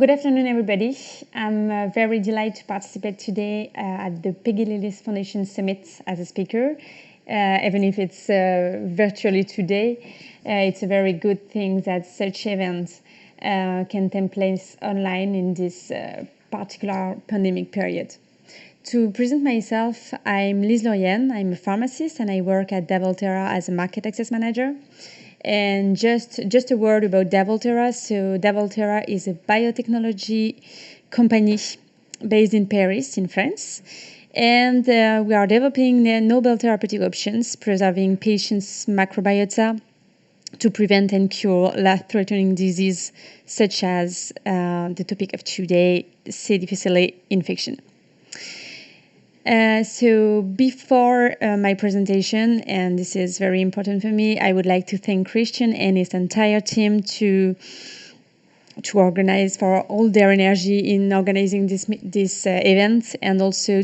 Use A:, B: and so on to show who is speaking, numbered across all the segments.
A: Good afternoon, everybody. I'm very delighted to participate today at the Peggy Lillis Foundation Summit as a speaker. Even if it's virtually today, it's a very good thing that such events can take place online in this particular pandemic period. To present myself, I'm Lise Laurienne. I'm a pharmacist and I work at Davoltera as a market access manager. And just a word about Davoltera. So Davoltera is a biotechnology company based in Paris, in France. And we are developing novel therapeutic options, preserving patients' microbiota to prevent and cure life-threatening disease such as the topic of today, C. difficile infection. So before my presentation, and this is very important for me, I would like to thank Christian and his entire team to organize for all their energy in organizing this event, and also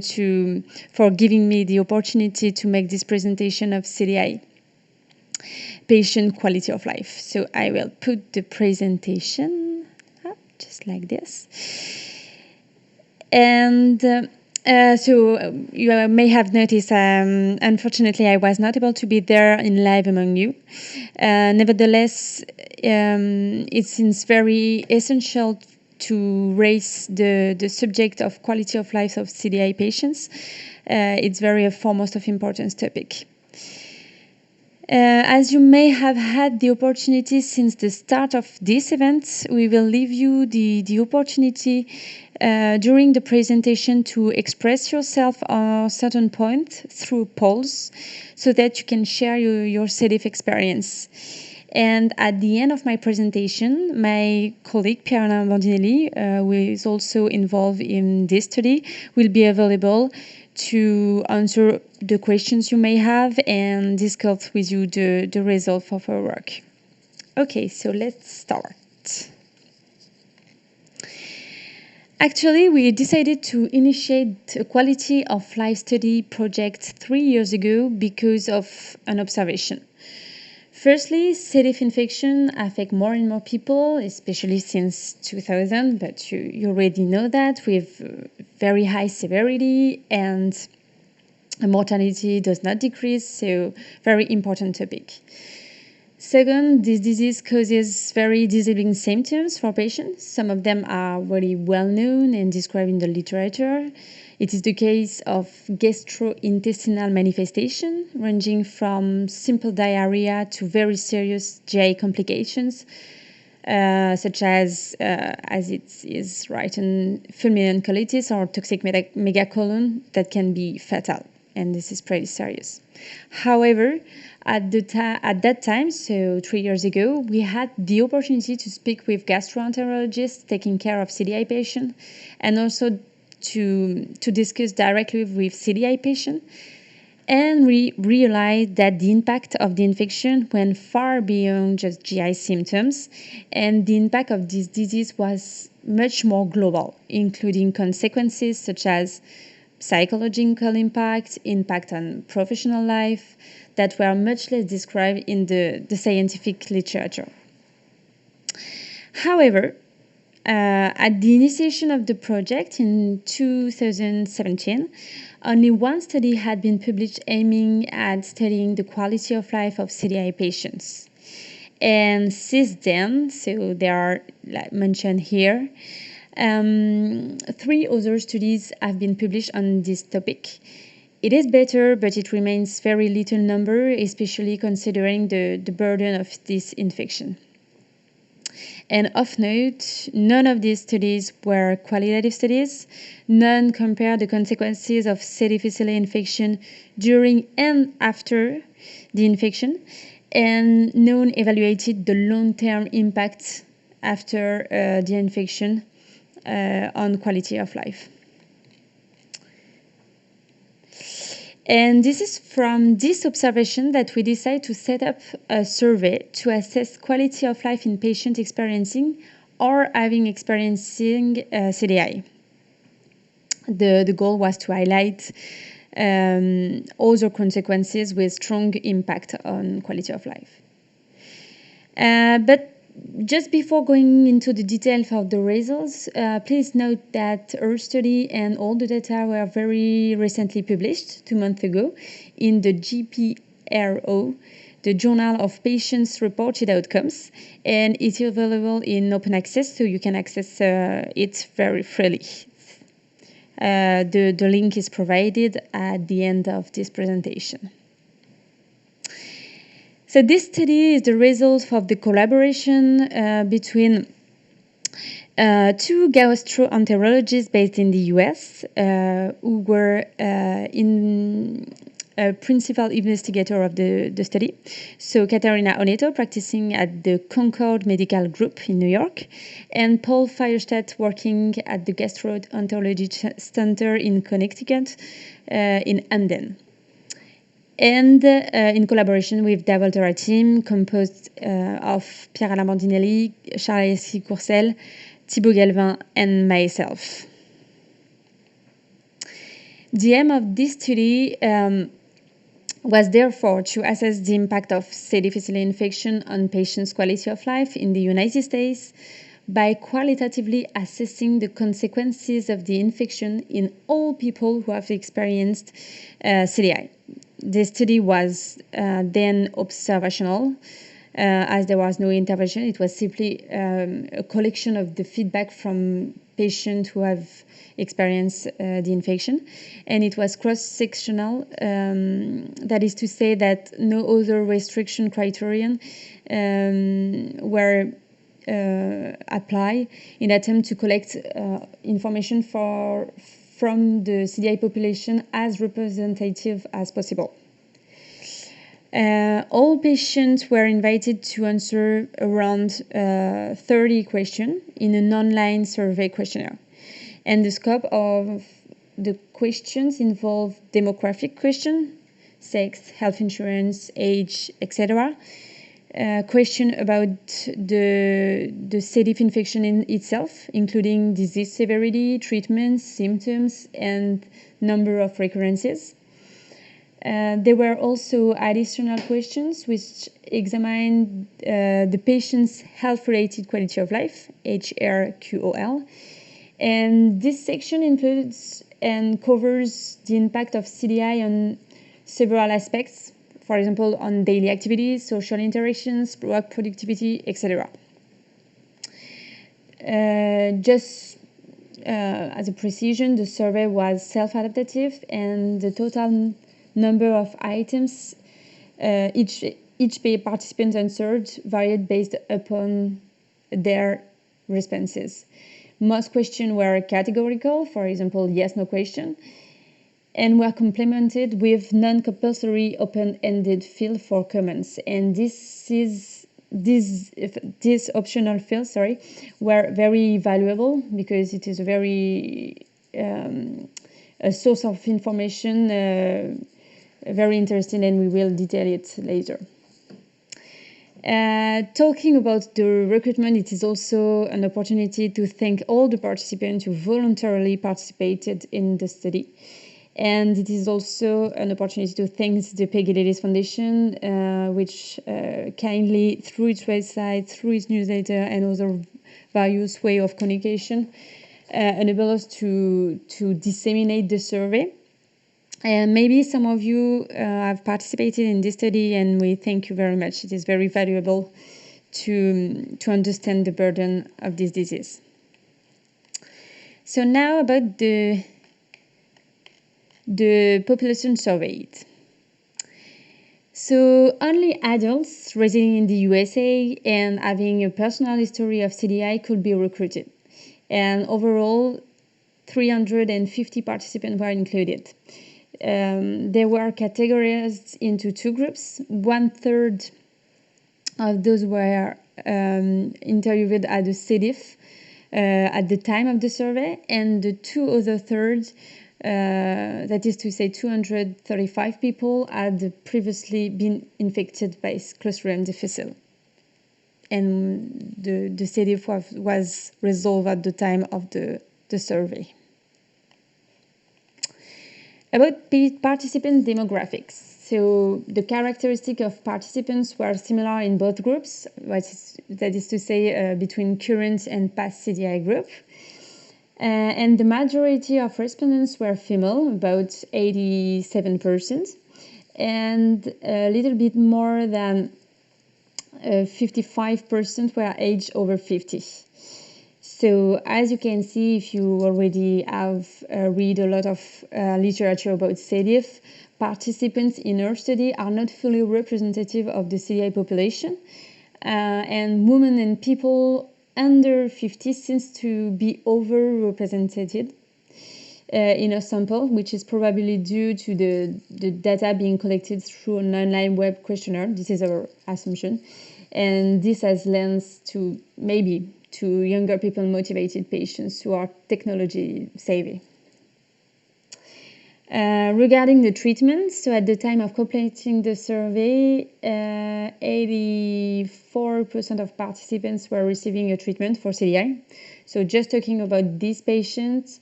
A: for giving me the opportunity to make this presentation of CDI, patient quality of life. So I will put the presentation up just like this. And so you may have noticed, unfortunately, I was not able to be there in live among you. Nevertheless, it seems very essential to raise the subject of quality of life of CDI patients. It's very foremost of importance topic. As you may have had the opportunity since the start of this event, we will leave you the opportunity during the presentation to express yourself on a certain point through polls so that you can share your CDF experience. And at the end of my presentation, my colleague Pierre-Alain Bandinelli, who is also involved in this study, will be available to answer the questions you may have and discuss with you the result of our work. Okay, so let's start. Actually, we decided to initiate a quality of life study project 3 years ago because of an observation. Firstly, C. diff infection affect more and more people, especially since 2000, but you already know that, with very high severity, and mortality does not decrease, so very important topic. Second, this disease causes very disabling symptoms for patients. Some of them are very well known and described in the literature. It is the case of gastrointestinal manifestation, ranging from simple diarrhea to very serious GI complications, such as it is written, fulminant colitis or toxic megacolon that can be fatal, and this is pretty serious. However, at that time, so 3 years ago, we had the opportunity to speak with gastroenterologists taking care of CDI patients, and also to discuss directly with CDI patients, and we realized that the impact of the infection went far beyond just GI symptoms, and the impact of this disease was much more global, including consequences such as psychological impact on professional life, that were much less described in the scientific literature. However, at the initiation of the project in 2017, only one study had been published aiming at studying the quality of life of CDI patients. And since then, so they are mentioned here, 3 other studies have been published on this topic. It is better, but it remains very little number, especially considering the burden of this infection. And of note, none of these studies were qualitative studies. None compared the consequences of C. difficile infection during and after the infection, and none evaluated the long-term impact after the infection on quality of life. And this is from this observation that we decided to set up a survey to assess quality of life in patients experiencing or experiencing CDI. The goal was to highlight other consequences with strong impact on quality of life. But Just before going into the details of the results, please note that our study and all the data were very recently published 2 months ago in the GPRO, the Journal of Patients Reported Outcomes, and it's available in open access, so you can access it very freely. The link is provided at the end of this presentation. So this study is the result of the collaboration between two gastroenterologists based in the US who were principal investigator of the study. So Katarina Oneto, practicing at the Concord Medical Group in New York, and Paul Feierstadt, working at the Gastroenterology Center in Connecticut in Hamden. And in collaboration with the Volterra team composed of Pierre-Alain Bandinelli, Charles Courcelle, Thibaut Galvin, and myself. The aim of this study was therefore to assess the impact of C. difficile infection on patients' quality of life in the United States by qualitatively assessing the consequences of the infection in all people who have experienced CDI. The study was then observational, as there was no intervention. It was simply a collection of the feedback from patients who have experienced the infection, and it was cross-sectional. That is to say that no other restriction criterion were applied in attempt to collect information from the CDI population as representative as possible. All patients were invited to answer around 30 questions in an online survey questionnaire. And the scope of the questions involved demographic questions, sex, health insurance, age, etc. Question about the C. diff infection in itself, including disease severity, treatments, symptoms, and number of recurrences. There were also additional questions which examined the patient's health-related quality of life, HRQoL. And this section includes and covers the impact of CDI on several aspects, for example, on daily activities, social interactions, work productivity, etc. Just as a precision, the survey was self-adaptive, and the total number of items each participant answered varied based upon their responses. Most questions were categorical, for example, yes, no question, and were complemented with non-compulsory open-ended field for comments. And these optional fields, were very valuable because it is a very a source of information, very interesting, and we will detail it later. Talking about the recruitment, it is also an opportunity to thank all the participants who voluntarily participated in the study. And it is also an opportunity to thank the Peggy Ladies Foundation, which kindly, through its website, through its newsletter, and other various ways of communication, enable us to disseminate the survey. And maybe some of you have participated in this study, and we thank you very much. It is very valuable to understand the burden of this disease. So now about the population surveyed. So only adults residing in the USA and having a personal history of CDI could be recruited. And overall, 350 participants were included. They were categorized into two groups. 1/3 of those were interviewed at the C. diff at the time of the survey, and the two other thirds, that is to say 235 people, had previously been infected by Clostridium difficile. And the C. diff was resolved at the time of the survey. About participant demographics. So the characteristics of participants were similar in both groups, that is to say, between current and past CDI group. And the majority of respondents were female, about 87%, and a little bit more than 55% were aged over 50. So as you can see, if you already have read a lot of literature about CDIF, participants in our study are not fully representative of the CDI population, and women and people under 50 seems to be overrepresented in a sample, which is probably due to the data being collected through an online web questionnaire. This is our assumption. And this has led to maybe to younger people motivated patients who are technology savvy. Regarding the treatment, so at the time of completing the survey, 84% of participants were receiving a treatment for CDI. So just talking about these patients,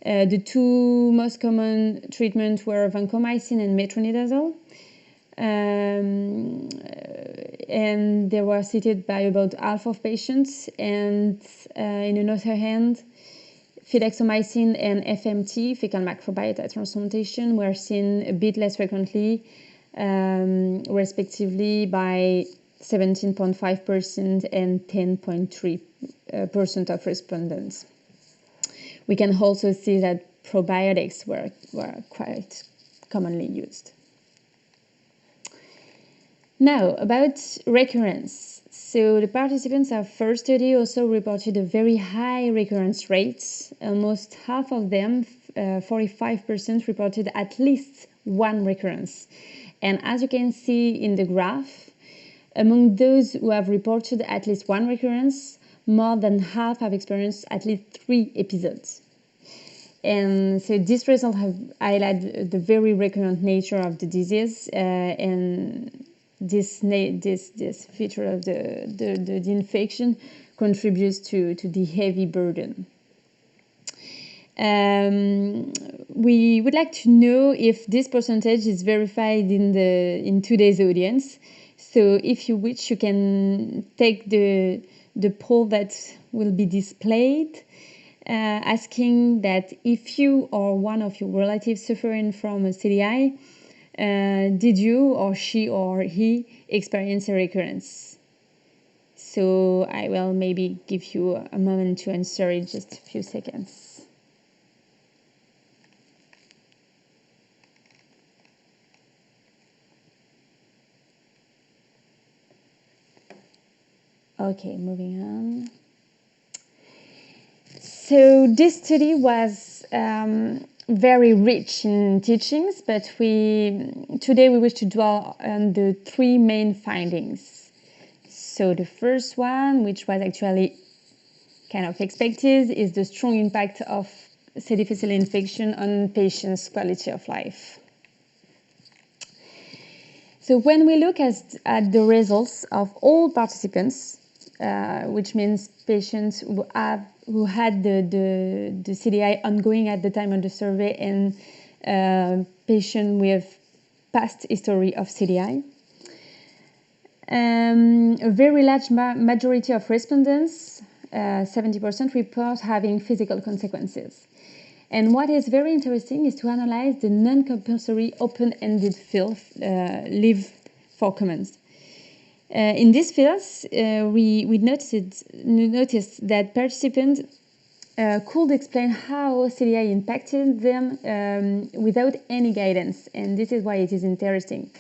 A: the two most common treatments were vancomycin and metronidazole. And they were cited by about half of patients. And in another hand, fidaxomicin and FMT, fecal microbiota transplantation, were seen a bit less frequently, respectively by 17.5% and 10.3% of respondents. We can also see that probiotics were quite commonly used. Now, about recurrence. So the participants of first study also reported a very high recurrence rate. Almost half of them, 45%, reported at least one recurrence. And as you can see in the graph, among those who have reported at least one recurrence, more than half have experienced at least 3 episodes. And so these results have highlighted the very recurrent nature of the disease, and this feature of the infection contributes to the heavy burden. We would like to know if this percentage is verified in today's audience. So if you wish, you can take the poll that will be displayed, asking that if you or one of your relatives suffering from a CDI, did you or she or he experience a recurrence? So I will maybe give you a moment to answer in just a few seconds. Okay, moving on. So this study was very rich in teachings, but today we wish to dwell on the 3 main findings. So the first one, which was actually kind of expected, is the strong impact of C. difficile infection on patients' quality of life. So when we look at the results of all participants, which means patients who had the CDI ongoing at the time of the survey and patients with past history of CDI, a very large majority of respondents, 70%, report having physical consequences. And what is very interesting is to analyze the non-compulsory open-ended field, leave for comments. In these fields, we noticed that participants could explain how CDI impacted them without any guidance, and this is why it is interesting.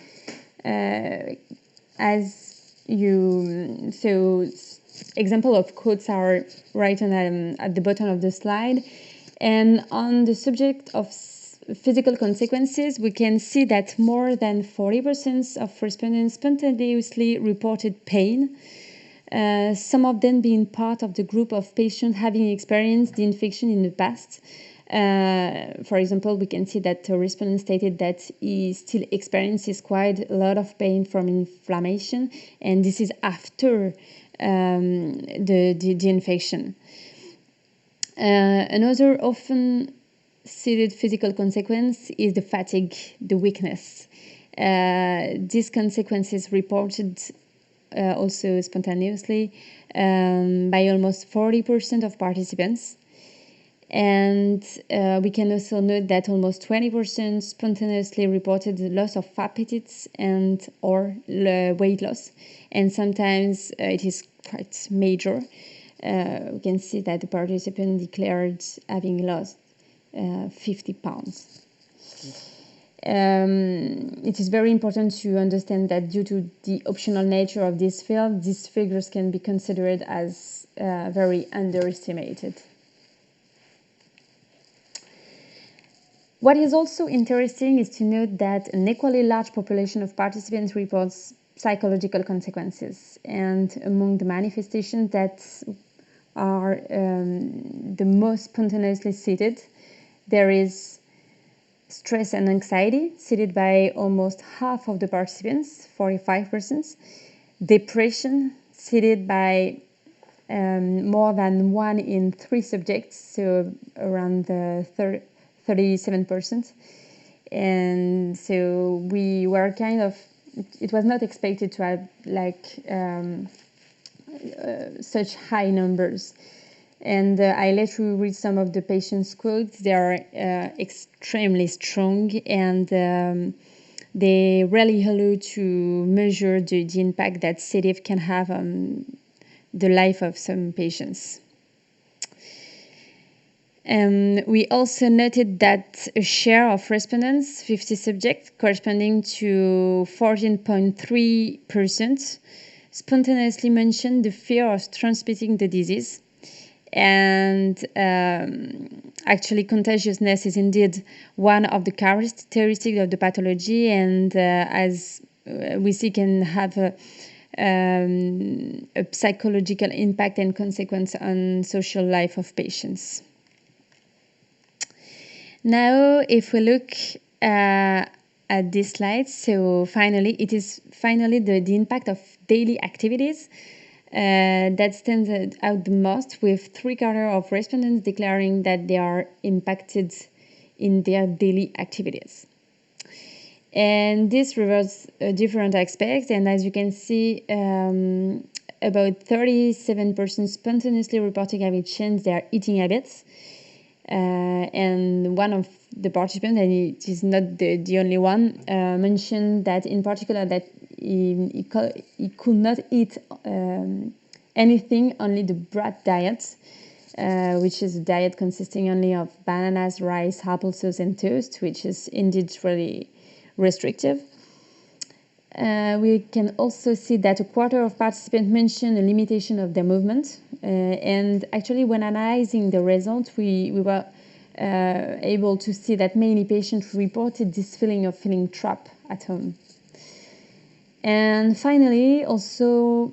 A: Example of quotes are right at the bottom of the slide. And on the subject of physical consequences, we can see that more than 40% of respondents spontaneously reported pain, some of them being part of the group of patients having experienced the infection in the past. For example, we can see that a respondent stated that he still experiences quite a lot of pain from inflammation, and this is after the infection. Another often cited physical consequence is the fatigue, the weakness. These consequences reported also spontaneously by almost 40% of participants. And we can also note that almost 20% spontaneously reported the loss of appetite and or weight loss. And sometimes it is quite major. We can see that the participant declared having lost 50 pounds. It is very important to understand that due to the optional nature of this field, these figures can be considered as very underestimated. What is also interesting is to note that an equally large population of participants reports psychological consequences, and among the manifestations that are the most spontaneously cited, there is stress and anxiety, cited by almost half of the participants, 45%. Depression, cited by more than 1 in 3 subjects, so around 37%. And so we were kind of, it was not expected to have such high numbers. And I let you read some of the patients' quotes. They are extremely strong, and they really allow to measure the impact that sedative can have on the life of some patients. We also noted that a share of respondents, 50 subjects, corresponding to 14.3%, spontaneously mentioned the fear of transmitting the disease. And actually, contagiousness is indeed one of the characteristics of the pathology, and as we see, can have a psychological impact and consequence on social life of patients. Now, if we look at this slide, so finally, it is the impact of daily activities that stands out the most, with 3/4 of respondents declaring that they are impacted in their daily activities. And this reveals different aspects, and as you can see, about 37% spontaneously reporting having changed their eating habits. And one of the participants, and it is not the only one, mentioned that in particular that he could not eat anything, only the bread diet, which is a diet consisting only of bananas, rice, applesauce, and toast, which is indeed really restrictive. We can also see that 1/4 of participants mentioned a limitation of their movement. And actually, when analyzing the results, we were able to see that many patients reported this feeling of feeling trapped at home. And finally, also,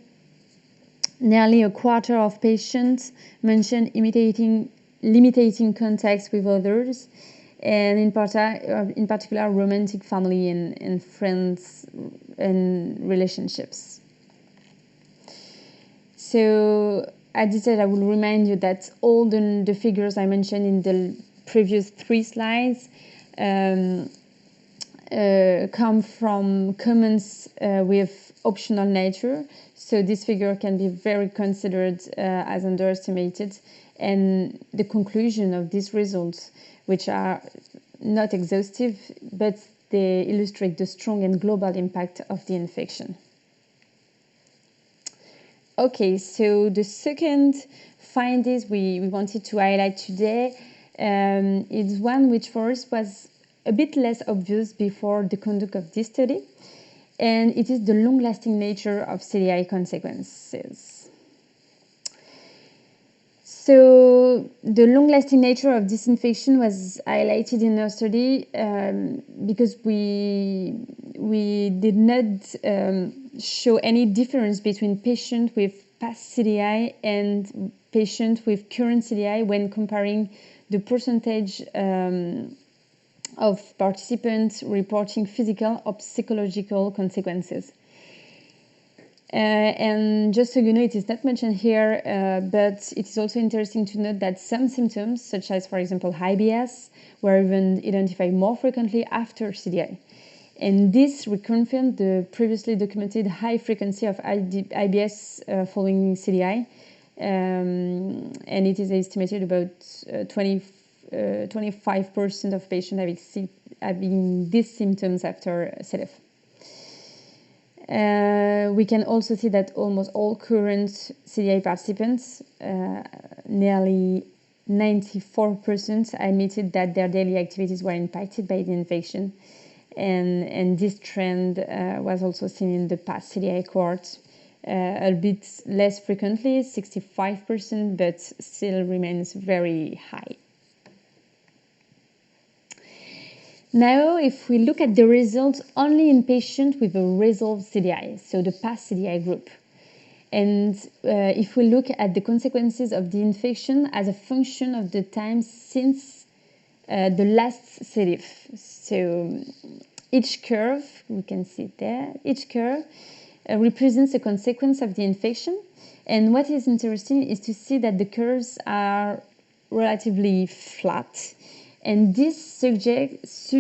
A: nearly 1/4 of patients mentioned limiting contacts with others, and in particular romantic family and friends and relationships. So as I said, I will remind you that all the figures I mentioned in the previous 3 slides come from comments with optional nature. So this figure can be very considered as underestimated, and the conclusion of these results, which are not exhaustive, but they illustrate the strong and global impact of the infection. Okay, so the second findings we wanted to highlight today is one which for us was a bit less obvious before the conduct of this study, and it is the long-lasting nature of CDI consequences. So the long-lasting nature of this infection was highlighted in our study because we did not show any difference between patients with past CDI and patients with current CDI when comparing the percentage of participants reporting physical or psychological consequences. And just so you know, it is not mentioned here, but it is also interesting to note that some symptoms, such as, for example, IBS, were even identified more frequently after CDI. And this reconfirmed the previously documented high frequency of IBS following CDI. And it is estimated about 25% of patients having these symptoms after CDF. We can also see that almost all current CDI participants, nearly 94%, admitted that their daily activities were impacted by the infection. And this trend was also seen in the past CDI cohort, a bit less frequently, 65%, but still remains very high. Now, if we look at the results only in patients with a resolved CDI, so the past CDI group, and if we look at the consequences of the infection as a function of the time since the last CDIF. So each curve, we can see it there, each curve represents a consequence of the infection. And what is interesting is to see that the curves are relatively flat. And this suggests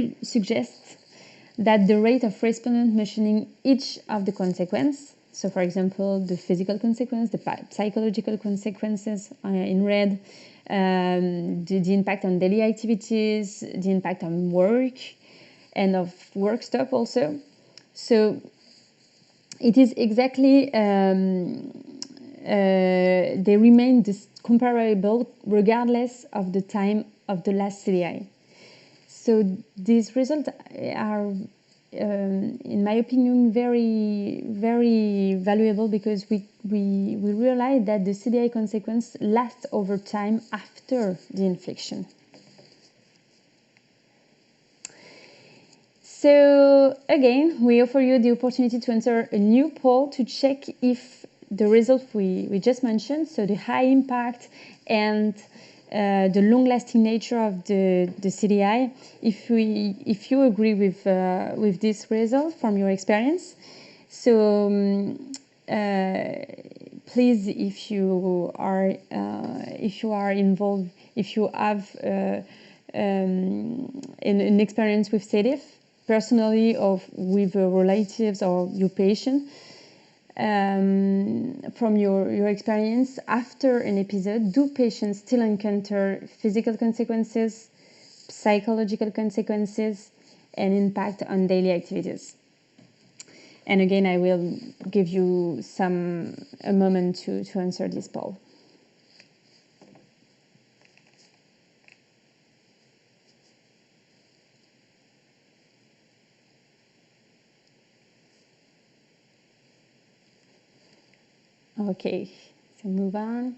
A: that the rate of respondent mentioning each of the consequences, so for example, the physical consequence, the psychological consequences in red, the impact on daily activities, the impact on work, and of work stop also. So it is exactly, they remain comparable regardless of the time of the last CDI. So these results are, in my opinion, very, very valuable because we realize that the CDI consequence lasts over time after the infection. So again, we offer you the opportunity to answer a new poll to check if the results we just mentioned, so the high impact and the long-lasting nature of the CDI, if you agree with this result from your experience. So please, if you are involved, if you have an experience with CDF, personally or with relatives or your patient, from your experience after an episode, do patients still encounter physical consequences, psychological consequences, and impact on daily activities? And again, I will give you a moment to answer this poll. Okay, so move on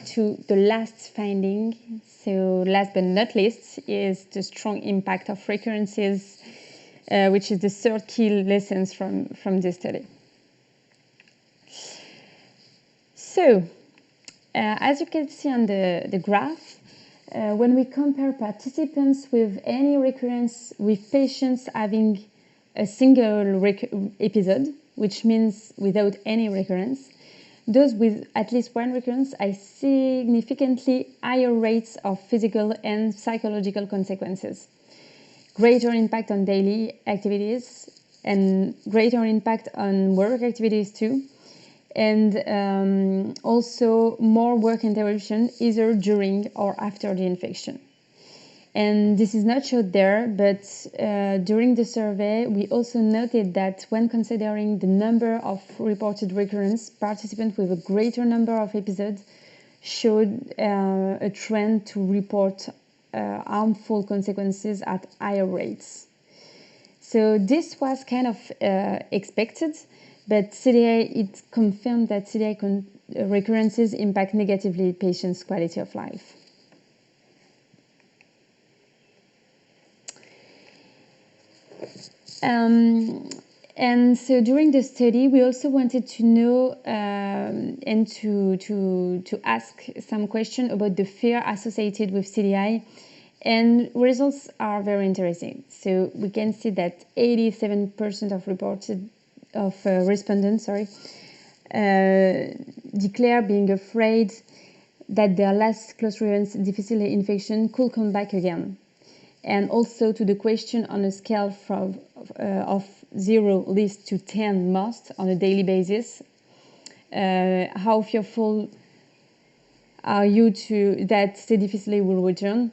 A: to the last finding. So last but not least is the strong impact of recurrences, which is the third key lessons from this study. So as you can see on the graph, when we compare participants with any recurrence with patients having a single episode, which means without any recurrence, those with at least one recurrence have significantly higher rates of physical and psychological consequences, greater impact on daily activities, and greater impact on work activities too, and also more work interruption either during or after the infection. And this is not showed there, but during the survey, we also noted that when considering the number of reported recurrence, participants with a greater number of episodes showed a trend to report harmful consequences at higher rates. So this was kind of expected, but it confirmed that CDI recurrences impact negatively patients' quality of life. And so during the study, we also wanted to know and to ask some questions about the fear associated with CDI, and results are very interesting. So we can see that 87% of respondents declare being afraid that their last close reference difficile infection could come back again. and also to the question on a scale from of 0 least to 10 most on a daily basis. How fearful are you to that sedifiscally will return?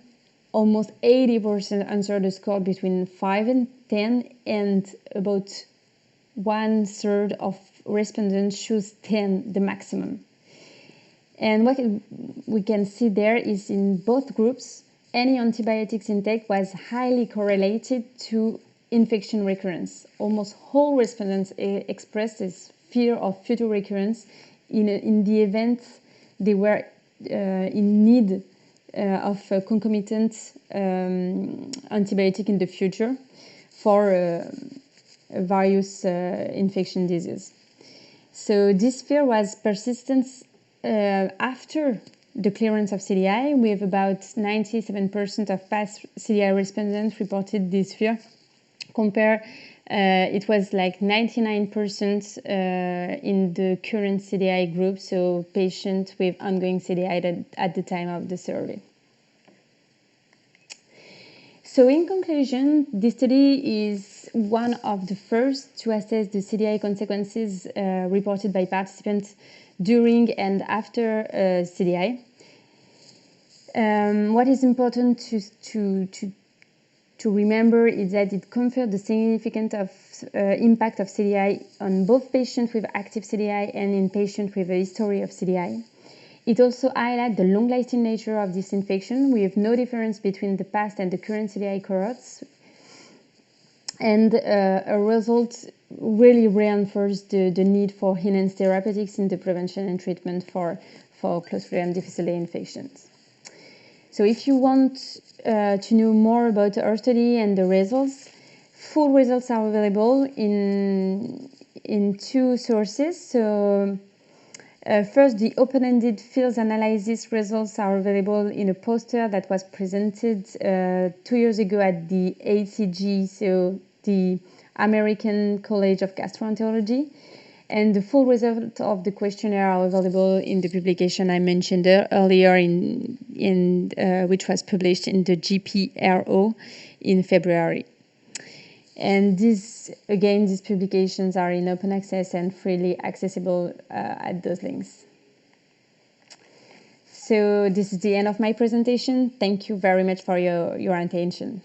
A: Almost 80% answered a score between 5 and 10, and about 1/3 of respondents choose 10, the maximum. And what we can see there is in both groups, any antibiotics intake was highly correlated to infection recurrence. Almost all respondents expressed this fear of future recurrence in the event they were in need of a concomitant antibiotic in the future for various infection diseases. So this fear was persistent after the clearance of CDI. We have about 97% of past CDI respondents reported this fear. It was like 99% in the current CDI group, so patients with ongoing CDI at the time of the survey. So in conclusion, this study is one of the first to assess the CDI consequences reported by participants during and after CDI. What is important to remember is that it confirmed the significant impact of CDI on both patients with active CDI and in patients with a history of CDI. It also highlights the long-lasting nature of this infection. We have no difference between the past and the current CDI cohorts. And a result really reinforced the need for enhanced therapeutics in the prevention and treatment for Clostridium difficile infections. So if you want to know more about our study and the results, full results are available in two sources. So first, the open-ended fields analysis results are available in a poster that was presented 2 years ago at the ACG, so the American College of Gastroenterology. And the full result of the questionnaire are available in the publication I mentioned earlier, which was published in the GPRO in February. And these publications are in open access and freely accessible at those links. So this is the end of my presentation. Thank you very much for your attention.